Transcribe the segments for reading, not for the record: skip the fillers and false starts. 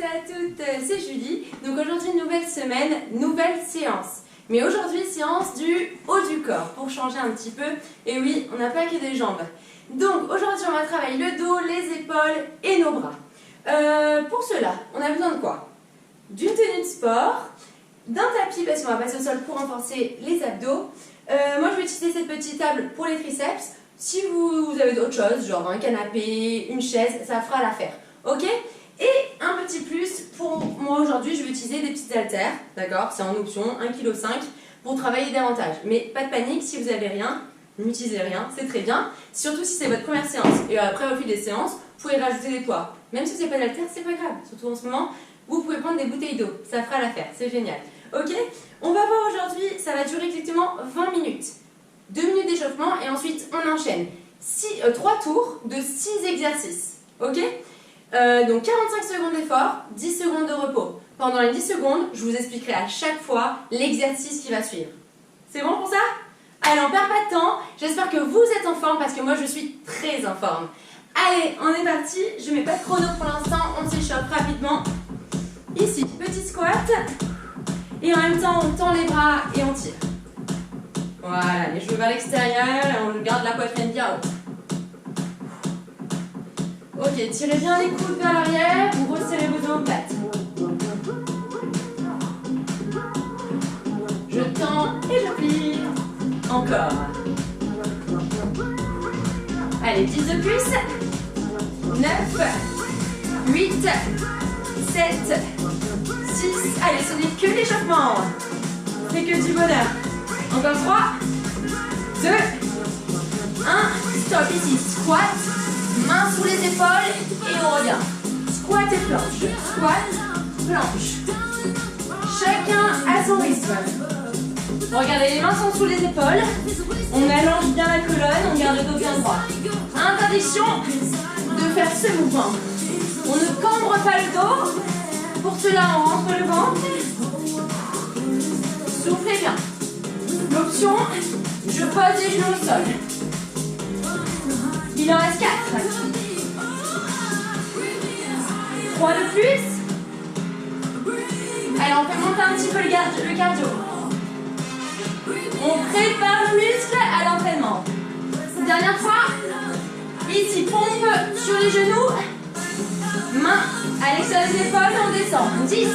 à toutes, c'est Julie. Donc aujourd'hui, nouvelle semaine, nouvelle séance. Mais aujourd'hui, séance du haut du corps pour changer un petit peu. Et oui, on n'a pas que des jambes. Donc aujourd'hui, on va travailler le dos, les épaules et nos bras. Pour cela, on a besoin de quoi? D'une tenue de sport, d'un tapis parce qu'on va passer au sol pour renforcer les abdos. Moi, je vais utiliser cette petite table pour les triceps. Si vous avez d'autres choses, genre un canapé, une chaise, ça fera l'affaire. Ok? Et un petit plus, pour moi aujourd'hui, je vais utiliser des petites haltères, d'accord? C'est en option, 1,5 kg pour travailler davantage. Mais pas de panique, si vous n'avez rien, n'utilisez rien, c'est très bien. Surtout si c'est votre première séance. Et après, au fil des séances, vous pouvez rajouter des poids. Même si vous n'avez pas d'haltères, c'est pas grave. Surtout en ce moment, vous pouvez prendre des bouteilles d'eau. Ça fera l'affaire, c'est génial. Ok? On va voir aujourd'hui, ça va durer exactement 20 minutes. 2 minutes d'échauffement et ensuite on enchaîne. 3 tours de 6 exercices. Ok? Donc 45 secondes d'effort, 10 secondes de repos. Pendant les 10 secondes, je vous expliquerai à chaque fois l'exercice qui va suivre. C'est bon pour ça? Allez, on perd pas de temps. J'espère que vous êtes en forme parce que moi je suis très en forme. Allez, on est parti. Je mets pas de chrono pour l'instant, on s'échauffe rapidement. Ici, petit squat. Et en même temps, on tend les bras et on tire. Voilà, les cheveux vers l'extérieur et on garde la poitrine bien haute. Ok, tirez bien les coudes vers l'arrière, vous resserrez vos omoplates. Je tends et je plie. Encore. Allez, 10 de plus. 9, 8, 7, 6. Allez, ce n'est que l'échauffement. C'est que du bonheur. Encore 3, 2, 1. Stop ici. Squat. Main sous les épaules et on revient. Squat et planche. Squat, planche. Chacun à son rythme. Regardez, les mains sont sous les épaules. On allonge bien la colonne, on garde le dos bien droit. Interdiction de faire ce mouvement. On ne cambre pas le dos. Pour cela, on rentre le ventre. Soufflez bien. L'option, je pose les genoux au sol. Il en reste 4. 3 de plus. Allez, on fait monter un petit peu le cardio. On prépare le muscle à l'entraînement. Dernière fois. Ici, pompe sur les genoux. Main à l'extérieur des épaules, on descend. 10,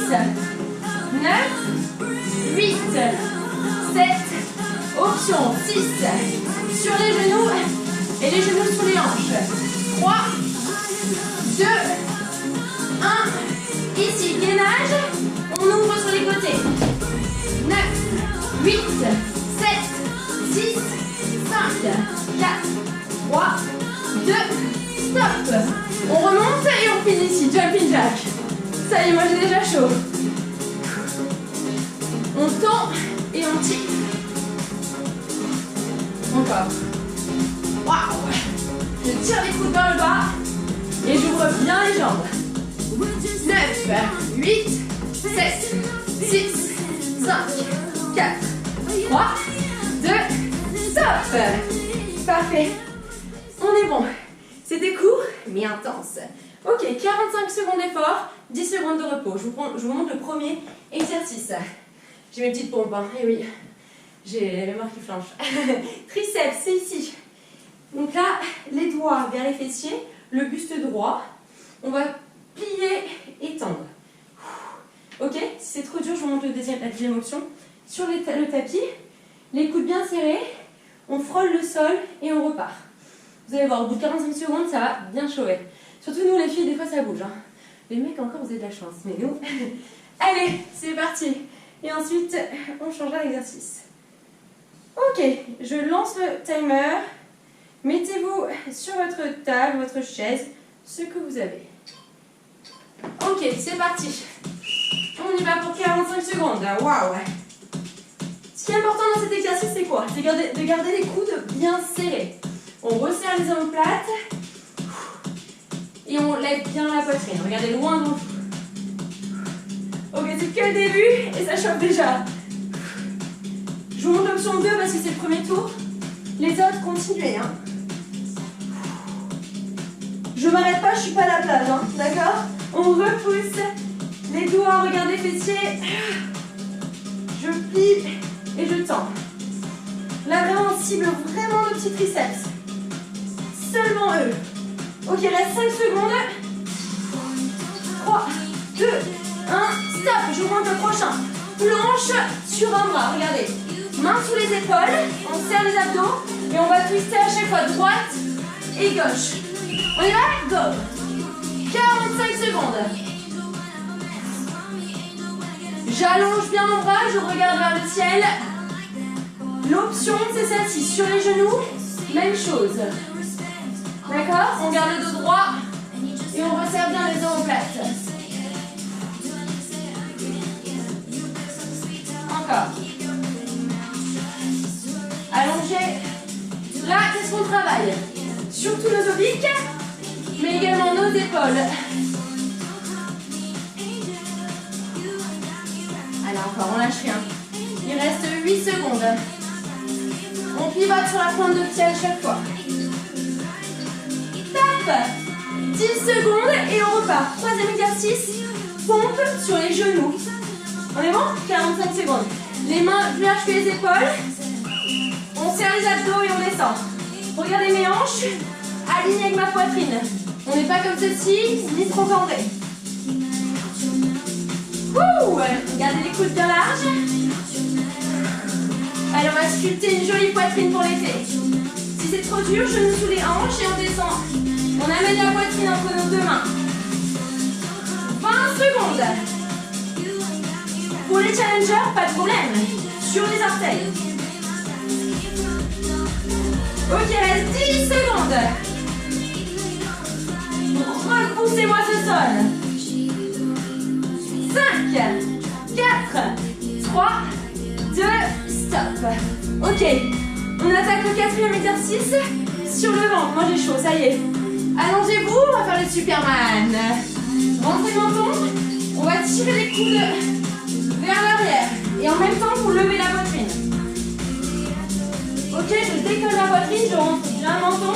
9, 8, 7, option 6. Sur les genoux. Et les genoux sous les hanches. 3, 2, 1. Ici, gainage. On ouvre sur les côtés. 9, 8, 7, 6, 5, 4, 3, 2, stop. On remonte et on finit ici. Jumping jack. Ça y est, moi j'ai déjà chaud. On tend et on tire. Encore. Waouh! Je tire les coudes vers le bas et j'ouvre bien les jambes. 9, 8, 7, 6, 5, 4, 3, 2, stop! Parfait. On est bon. C'était court, mais intense. Ok, 45 secondes d'effort, 10 secondes de repos. Je vous montre le premier exercice. J'ai mes petites pompes, hein. Et oui, j'ai la mémoire qui flanche. Triceps, c'est ici. Donc là, les doigts vers les fessiers, le buste droit. On va plier et tendre. Ok, si c'est trop dur, je vous montre la deuxième option. Sur le tapis, les coudes bien serrés, on frôle le sol et on repart. Vous allez voir, au bout de 45 secondes, ça va bien chauffer. Surtout nous, les filles, des fois ça bouge. Hein. Les mecs, encore, vous avez de la chance. Mais nous... Allez, c'est parti. Et ensuite, on changera l'exercice. Ok, je lance le timer. Mettez-vous sur votre table, votre chaise, ce que vous avez. Ok, c'est parti. On y va pour 45 secondes. Waouh! Ce qui est important dans cet exercice, c'est quoi? C'est de garder les coudes bien serrés. On resserre les omoplates. Et on lève bien la poitrine. Regardez loin dans le fond. Ok, c'est que le début et ça chauffe déjà. Je vous montre l'option 2 parce que c'est le premier tour. Les autres, continuez. Hein. Je m'arrête pas, je suis pas à la plage. Hein, d'accord? On repousse les fessiers. Je plie et je tends. Là, vraiment, on cible vraiment nos petits triceps. Seulement eux. Ok, reste 5 secondes. 3, 2, 1, stop. Je vous montre le prochain. Planche sur un bras, regardez. Mains sous les épaules, on serre les abdos et on va twister à chaque fois droite et gauche. On y va? Go! 45 secondes. J'allonge bien mon bras, je regarde vers le ciel. L'option, c'est celle-ci. Sur les genoux, même chose. D'accord? On garde le dos droit et on resserre bien les omoplates. Encore. Allongé. Là, qu'est-ce qu'on travaille? Surtout nos obliques, mais également nos épaules. Allez, encore, on lâche rien. Il reste 8 secondes. On pivote sur la pointe de pied à chaque fois. Top! 10 secondes et on repart. Troisième exercice, pompe sur les genoux. On est bon? 45 secondes. Les mains plus larges que les épaules. On serre les abdos et on descend. Regardez mes hanches, alignées avec ma poitrine. On n'est pas comme ceci, ni trop cambré. Gardez les coudes bien larges. Allez, on va sculpter une jolie poitrine pour l'été. Si c'est trop dur, genoux sous les hanches et on descend. On amène la poitrine entre nos deux mains. 20 secondes. Pour les challengers, pas de problème. Sur les orteils. Ok, reste 10 secondes. Repoussez-moi ce sol. 5, 4, 3, 2, stop. Ok, on attaque le quatrième exercice sur le ventre. Moi j'ai chaud, ça y est. Allongez-vous, on va faire le Superman. Rentrez le menton, on va tirer les coudes vers l'arrière. Et en même temps, vous levez la poitrine. Ok, je décolle ma poitrine, je rentre bien le menton.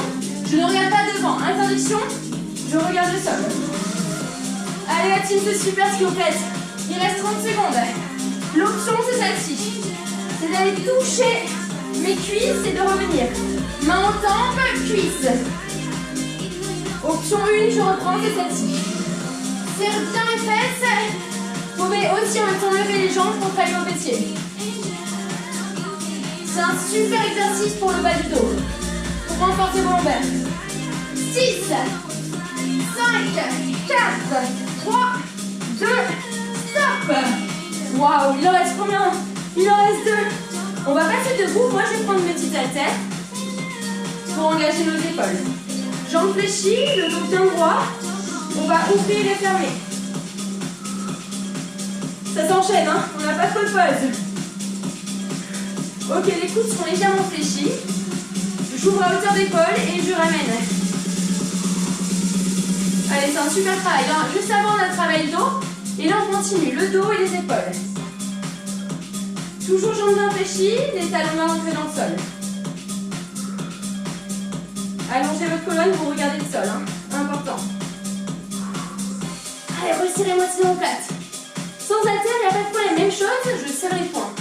Je ne regarde pas devant. Interdiction, je regarde le sol. Allez la team, c'est super ce que vous faites. Il reste 30 secondes. L'option, c'est celle-ci. C'est d'aller toucher mes cuisses et de revenir. Main en tempe, cuisse. Option 1, je reprends, c'est celle-ci. Serre bien les fesses. Vous pouvez aussi en même temps lever les jambes pour travailler vos fessiers. C'est un super exercice pour le bas du dos. Pour renforcer vos lombaires. 6, 5, 4, 3, 2, stop. Waouh, il en reste combien? Il en reste 2. On va passer debout. Moi, je vais prendre mes petites haltères pour engager nos épaules. Jambes fléchies, le dos bien droit. On va ouvrir et fermer. Ça s'enchaîne, hein? On n'a pas trop de pause. Ok, les coudes sont légèrement fléchis. J'ouvre à hauteur d'épaule et je ramène. Allez, c'est un super travail. Alors, juste avant, on a travaillé le dos. Et là, on continue le dos et les épaules. Toujours jambes bien fléchies, les talons mains ancrés dans le sol. Allongez votre colonne pour regarder le sol. Hein. Important. Allez, resserrez-moi ces omoplates. Sans haltère, il n'y a pas de problème. Même chose, je serre les poings.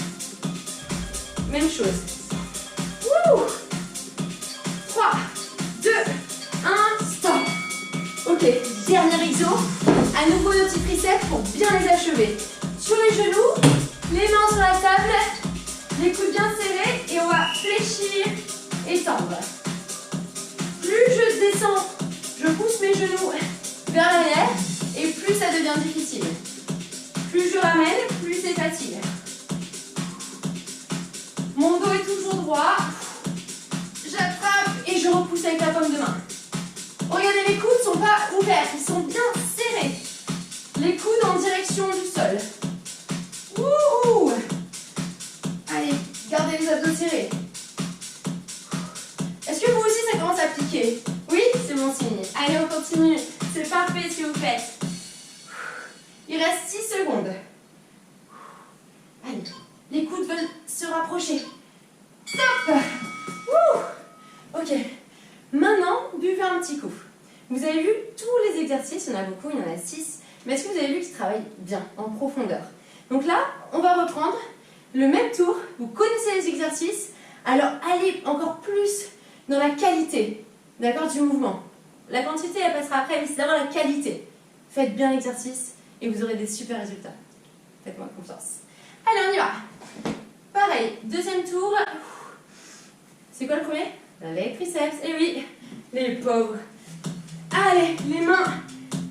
Même chose. Wouh! 3, 2, 1, stop. Ok, dernier exo. À nouveau nos petits triceps pour bien les achever. Sur les genoux, les mains sur la table, les coudes bien serrés et on va fléchir et tendre. Plus je descends, je pousse mes genoux vers l'arrière et plus ça devient difficile. Plus je ramène, plus c'est facile. Mon dos est toujours droit. J'attrape et je repousse avec la paume de main. Regardez, les coudes ne sont pas ouverts, ils sont bien serrés. Les coudes en direction du sol. Wouhou! Allez, gardez les abdos serrés. Est-ce que vous aussi ça commence à piquer? Oui, c'est mon signe. Allez, on continue. C'est parfait ce que vous faites. Il reste 6 secondes. Allez, les coudes veulent se rapprocher. Top! Ok. Maintenant, buvez un petit coup. Vous avez vu tous les exercices, il y en a beaucoup, il y en a 6. Mais est-ce que vous avez vu qu'il travaille bien, en profondeur? Donc là, on va reprendre le même tour. Vous connaissez les exercices, alors allez encore plus dans la qualité, d'accord, du mouvement. La quantité, elle passera après, mais c'est d'abord la qualité. Faites bien l'exercice et vous aurez des super résultats. Faites-moi confiance. Allez, on y va. Pareil, deuxième tour. C'est quoi le premier? Les triceps, et oui, les pauvres. Allez, les mains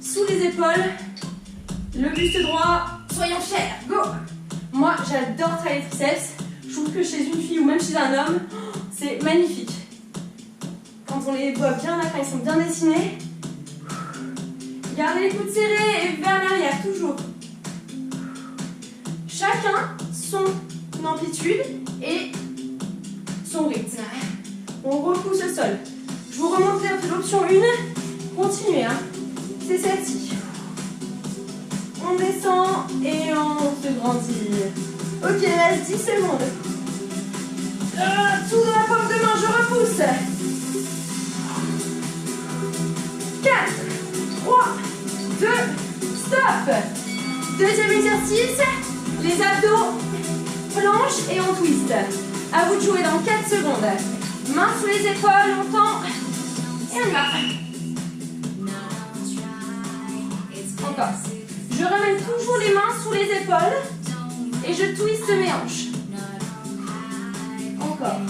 sous les épaules, le buste droit, soyons chers, go! Moi, j'adore travailler les triceps. Je trouve que chez une fille ou même chez un homme, c'est magnifique. Quand on les voit bien là, quand ils sont bien dessinés, gardez les coudes serrés et vers l'arrière, toujours. Chacun son amplitude et son rythme. On repousse le sol. Je vous remonte l'option 1. Continuez, hein. C'est celle-ci. On descend et on se grandit. Ok, il reste 10 secondes. Tout dans la paume de main, je repousse. 4, 3, 2, stop. Deuxième exercice, les abdos, planche et on twist. À vous de jouer dans 4 secondes. Mains sous les épaules, on tend et on y va. Encore. Je ramène toujours les mains sous les épaules et je twiste mes hanches. Encore.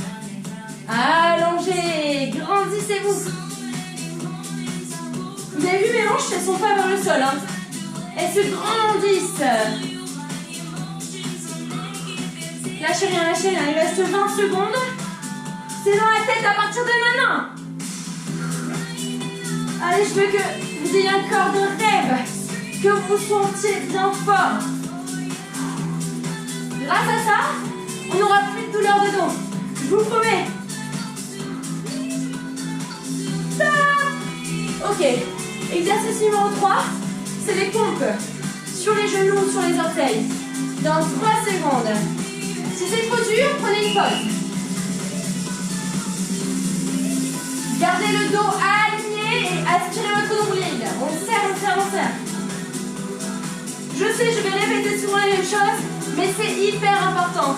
Allongez, grandissez-vous. Vous avez vu mes hanches, elles ne sont pas vers le sol. Hein. Elles se grandissent. Lâchez rien, il reste 20 secondes. C'est dans la tête à partir de maintenant. Allez, je veux que vous ayez un corps de rêve, que vous vous sentiez bien fort. Grâce à ça, on n'aura plus de douleur de dos. Je vous promets. Stop. Ok, exercice numéro 3, c'est les pompes. Sur les genoux, sur les orteils. Dans 3 secondes. Si c'est trop dur, prenez une pause. Gardez le dos aligné et aspirez votre nombril. On serre, on serre, on serre. Je sais, je vais répéter souvent la même chose, mais c'est hyper important.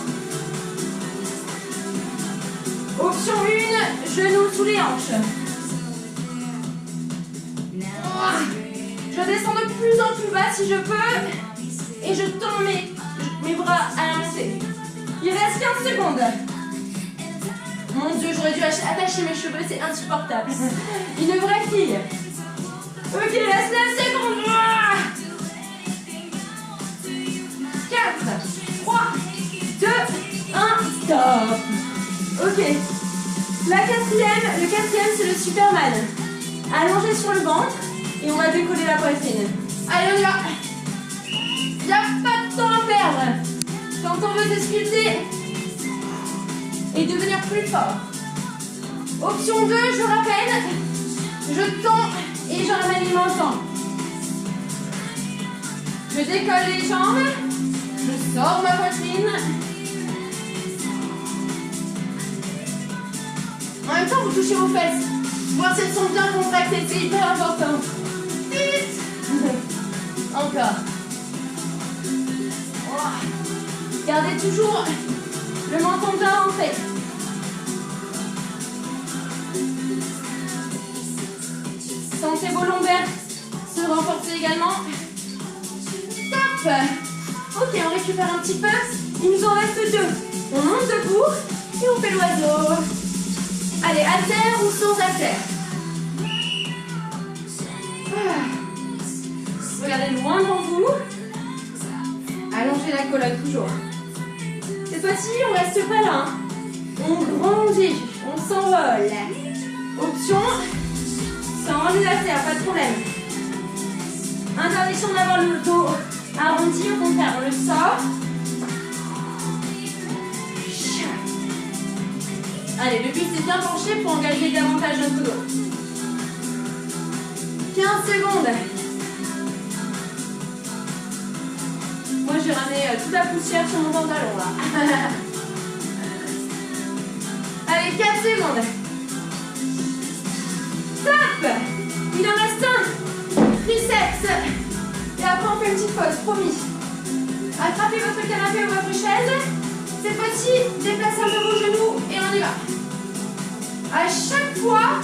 Option 1, genoux sous les hanches. Je descends de plus en plus bas si je peux et je tends mes bras à la montée. Il reste 15 secondes. Mon Dieu, j'aurais dû attacher mes cheveux, c'est insupportable. Une vraie fille. Ok, il reste 9 secondes. 4, 3, 2, 1, stop. Ok. Le quatrième, c'est le Superman. Allongé sur le ventre et on va décoller la poitrine. Allez, on y va. Il n'y a pas de temps à perdre. Quand on veut se sculpter et devenir plus fort. Option 2, je rappelle, je tends et je ramène les mains au centre. Je décolle les jambes, je sors ma poitrine. En même temps, vous touchez vos fesses. Voir si elles sont bien contractées, c'est hyper important. Vite. Encore. Gardez toujours le menton bien rentré. Sentez vos lombaires se renforcer également. Top. Ok, on récupère un petit peu. Il nous en reste 2. On monte debout et on fait l'oiseau. Allez, haltère ou sans haltère. Regardez loin devant vous. Allongez la colonne toujours. Cette fois-ci, on reste pas là. Hein. On grandit, on s'envole. Option, sans les haltères, pas de problème. Interdiction d'avoir le dos arrondi, au contraire, on le sort. Allez, le but c'est bien penché pour engager davantage notre dos. 15 secondes. Moi j'ai ramené toute la poussière sur mon pantalon là. Allez, 4 secondes. Stop. Il en reste un. Triceps. Et après promis. Attrapez votre canapé ou votre chaise. Cette fois-ci, déplacez un peu vos genoux et on y va. À chaque fois,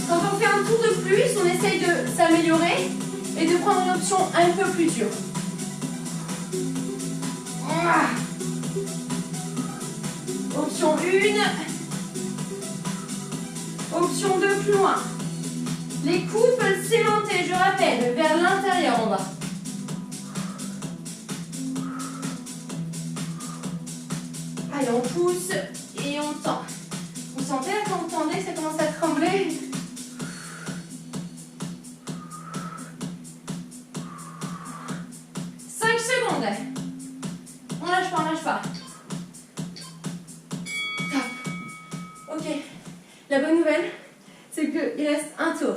quand on fait un tour de plus, on essaye de s'améliorer et de prendre une option un peu plus dure. Option 1. Option 2, plus loin. Les coudes peuvent s'émonter, je rappelle, vers l'intérieur en bas. Allez, on pousse et on tend. Vous sentez là quand vous tendez que ça commence à trembler? On lâche pas, on lâche pas. Top. Ok. La bonne nouvelle, c'est qu'il reste un tour.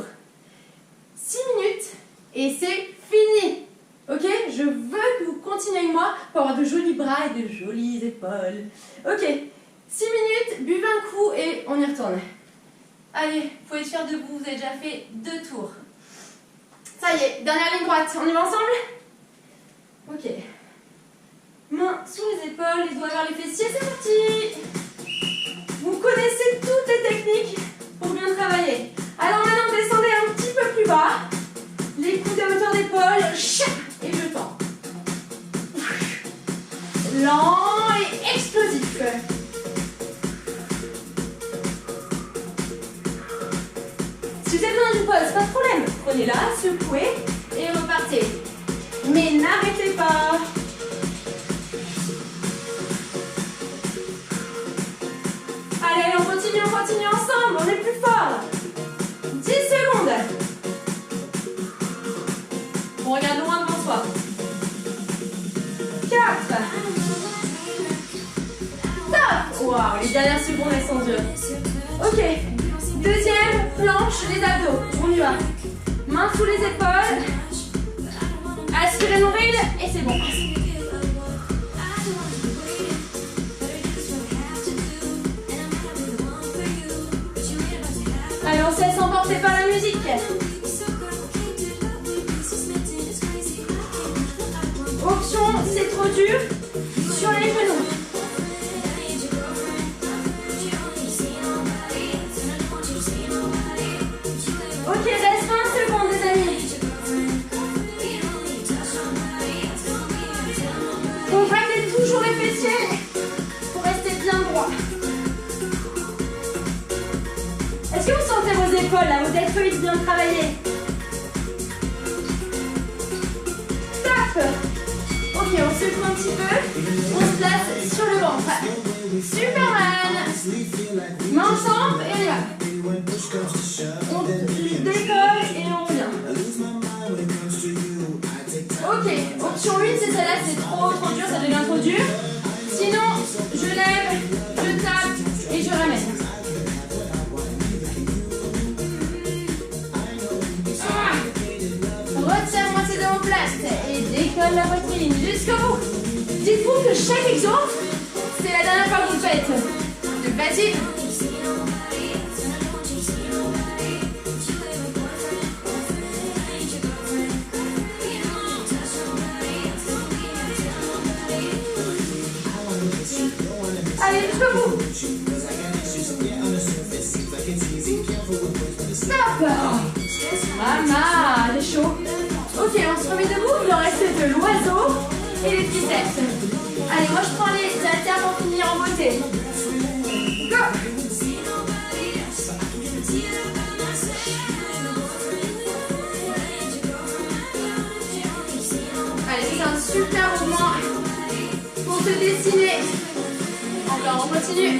6 minutes et c'est fini. Ok? Je veux que vous continuiez avec moi pour avoir de jolis bras et de jolies épaules. Ok. 6 minutes, buvez un coup et on y retourne. Allez, faut être fier de vous. Vous avez déjà fait 2 tours. Ça y est, dernière ligne droite. On y va ensemble? Ok. Mains sous les épaules, les doigts vers les fessiers, c'est parti! Vous connaissez toutes les techniques pour bien travailler. Alors maintenant, descendez un petit peu plus bas. Les coudes à hauteur d'épaule, et je tends. Lent et explosif. Si vous avez besoin d'une pause, pas de problème. Prenez-la, secouez et repartez. Mais n'arrêtez pas. Allez, on continue ensemble, on est plus fort. 10 secondes. On regarde loin devant soi. 4. Top. Waouh, les dernières secondes, elles sont dures. Ok, deuxième planche, les abdos. On y va. Mains sous les épaules. Aspirez nombril et c'est bon. Allez, on se laisse emporter par la musique. Option, c'est trop dur. Sur les genoux. Ok, reste 20 secondes, les amis. Contractez toujours les fessiers pour rester bien droit. Est-ce que vous sentez vos épaules, là, vos deltoïdes bien travaillés? Top. Ok, on secoue un petit peu. On se place sur le ventre. Superman. Main ensemble et on y va. On décolle et on revient. Ok, option 1, c'est celle-là, c'est trop dur, ça devient trop dur. Sinon, je lève, je tape et je ramène. Retire-moi ces deux en place et décolle la poitrine jusqu'au bout. Dites-vous que chaque exo, c'est la dernière fois que vous le faites. C'est facile. Allez, jusqu'au bout. Stop. Maman, j'ai chaud. Ok, on se remet debout. Il en reste de l'oiseau et les triceps. Allez, moi je prends les haltères pour finir en beauté. Go. Allez, c'est un super mouvement pour se dessiner. Encore, on continue.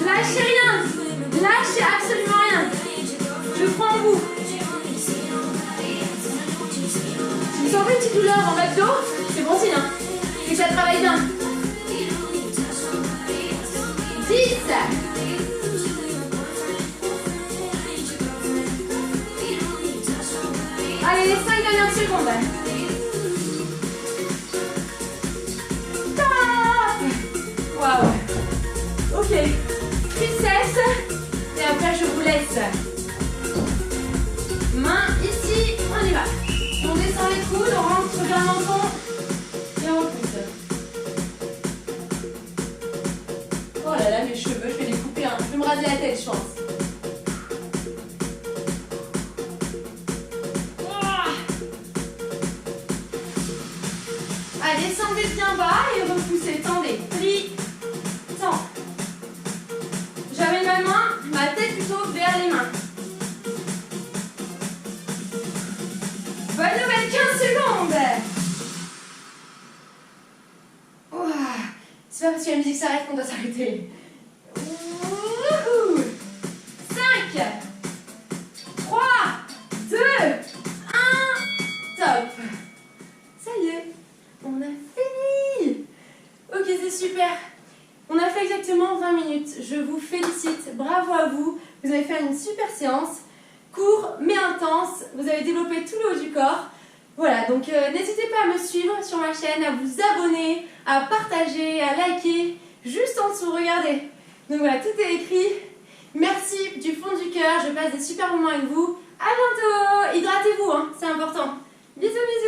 Lâchez rien. Lâchez absolument rien. Je prends en vous. Si vous sentez une petite douleur dans l'abdos, c'est bon signe. Et ça travaille bien. 10. Allez, les 5 dernières secondes. Top. Waouh. Ok. Triceps. Et après, je vous laisse. Main ici, on y va. descend les coudes, on rentre bien le menton et on repousse. Oh là là, mes cheveux, je vais les couper, hein. Je vais me raser la tête, je pense. Allez, descendez bien bas et repoussez. Tendez. Plie. Tends. J'amène ma tête plutôt vers les mains. Bonne nouvelle, 15 secondes. C'est pas parce que la musique s'arrête qu'on doit s'arrêter. 5, 3, 2, 1, top. Ça y est, on a fini. Ok, c'est super. On a fait exactement 20 minutes. Je vous félicite, bravo à vous. Vous avez fait une super séance, court mais intense. Vous avez développé tout le haut du corps. Voilà, donc n'hésitez pas à me suivre sur ma chaîne, à vous abonner, à partager, à liker. Juste en dessous, regardez. Donc voilà, tout est écrit. Merci du fond du cœur, je passe des super moments avec vous. À bientôt. Hydratez-vous, hein, c'est important. Bisous, bisous.